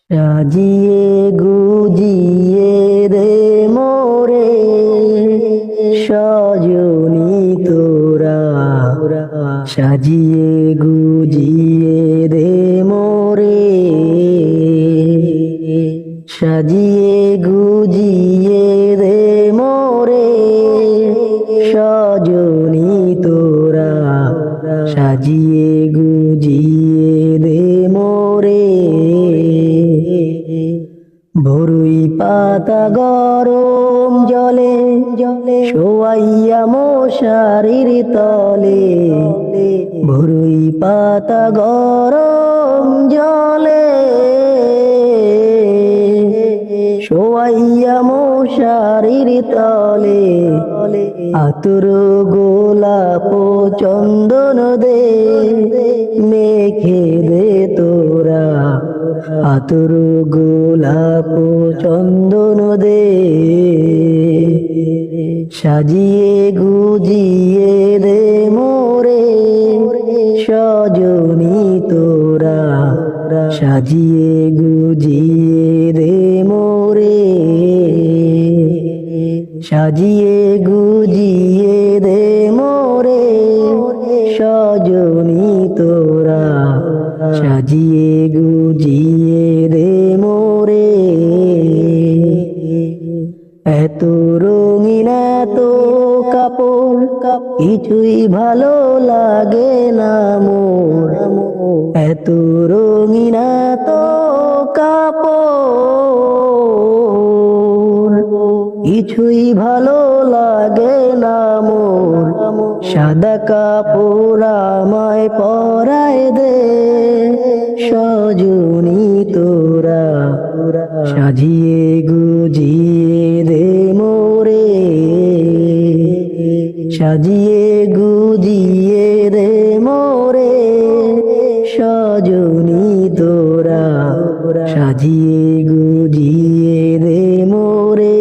সাজিয়ে গুজিয়ে রে মোরে সজনী তোরা, সাজিয়ে গুজিয়ে রে মোরে, সাজিয়ে গুজিয়ে রে মোরে সজনী তোরা, সাজিয়ে গুজিয়ে রে মোরে। বরুই পাতা গরম জলে জলে শোয়াইয়া মশারির তলে, বরুই পাতা গরম জলে শোয়াইয়া মশারির তলে, আতুর গোলাপ চন্দন দে মেখে দে তোরা, আতুর গোলাপ চন্দন দে, সাজিয়ে গুজিয়ে দে মোরে সজনী তোরা, সাজিয়ে গুজিয়ে দে মোরে, সাজিয়ে গুজিয়ে দে মোরে সজনী তোরা, সাজিয়ে গুজিয়ে দে মোরে। এত রঙিন এত কাপড় কিছুই ভালো লাগে না মোর, এত রঙিন এত কাপড় কিছুই ভালো লাগে না মোর, সাদা কাপড় আমায় পরায় দে সজনী তোরা, সাজিয়ে গুজিয়ে দে মোরে, সাজিয়ে গুজিয়ে দে মোরে সজনী তোরা, সাজিয়ে গুজিয়ে দে মোরে।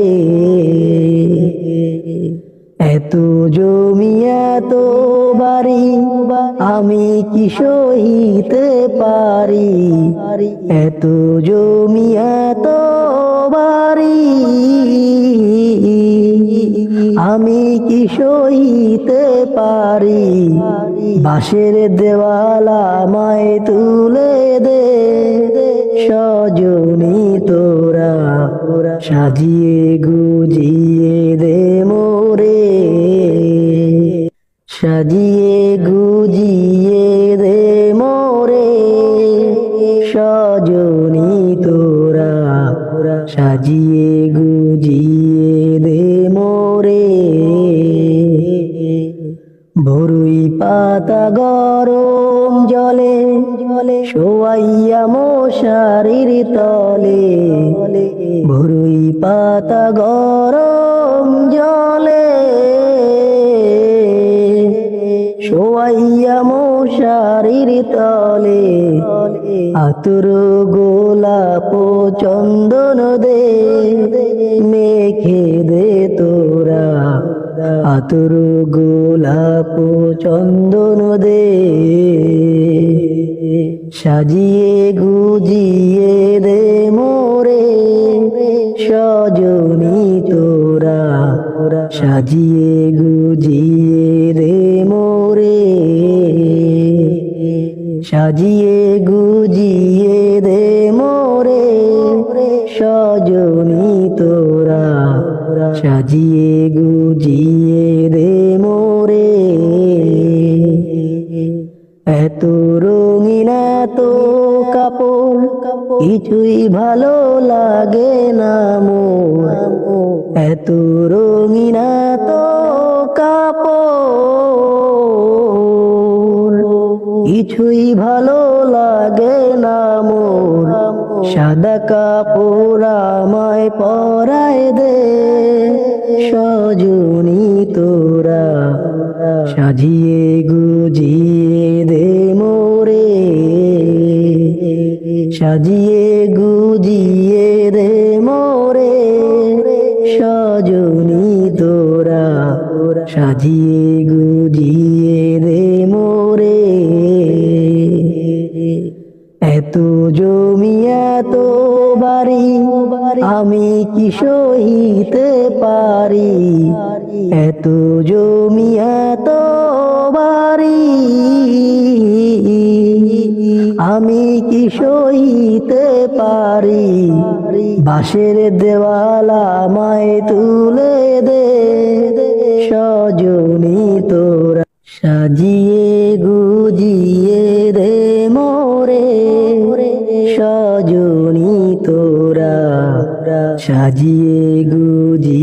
এত জমি এত বাড়ি আমি কি সহিতে পারি, এত জমি এত বাড়ি আমি কি সহিতে পারি, বাঁশের দেওয়াল আমায় তুলে দে সজনী তোরা, সাজিয়ে গুজিয়ে দে মোরে, সাজিয়ে গুজিয়ে দে মোরে সজনী তোরা, সাজিয়ে গুজিয়ে দে মোরে। বরুই পাতা গরম জলে জলে শোয়াইয়া মশারির তলে, বরুই পাতা গরম জলে শোয়াইয়া মশারির তলে, আতুর গোলাপ চন্দন দে মেখে দে তোরা, আতুর গোলাপ চন্দন দে, সাজিয়ে গুজিয়ে দে মোরে সজনী তোরা, সাজিয়ে গুজিয়ে দে মোরে, সাজিয়ে গুজিয়ে দে মোরে সজনী তোরা, সাজিয়ে গুজিয়ে দে মোরে। এত রঙিন এত কাপড় কিছুই ভালো লাগে না মোর, এত রঙিন এত কাপড় কিছুই ভালো লাগে না মোর, সাদা কাপড় আমায় পরায় দে সজনী তোরা, সাজিয়ে গুজিয়ে দে মোরে, সাজিয়ে গুজিয়ে দে মোরে সজনী তোরা, সাজিয়ে গুজিয়ে দে মোরে। এত জমি এত আমি কি সহিতে পারি এত জমি এত বাড়ি, আমি কি সহিতে পারি বাঁশের দেওয়াল আমায় তুলে দে, সজনী তোরা সাজিয়ে গুজিয়ে দে মোরে, সজনী তোরা সাজিয়ে গুজিয়ে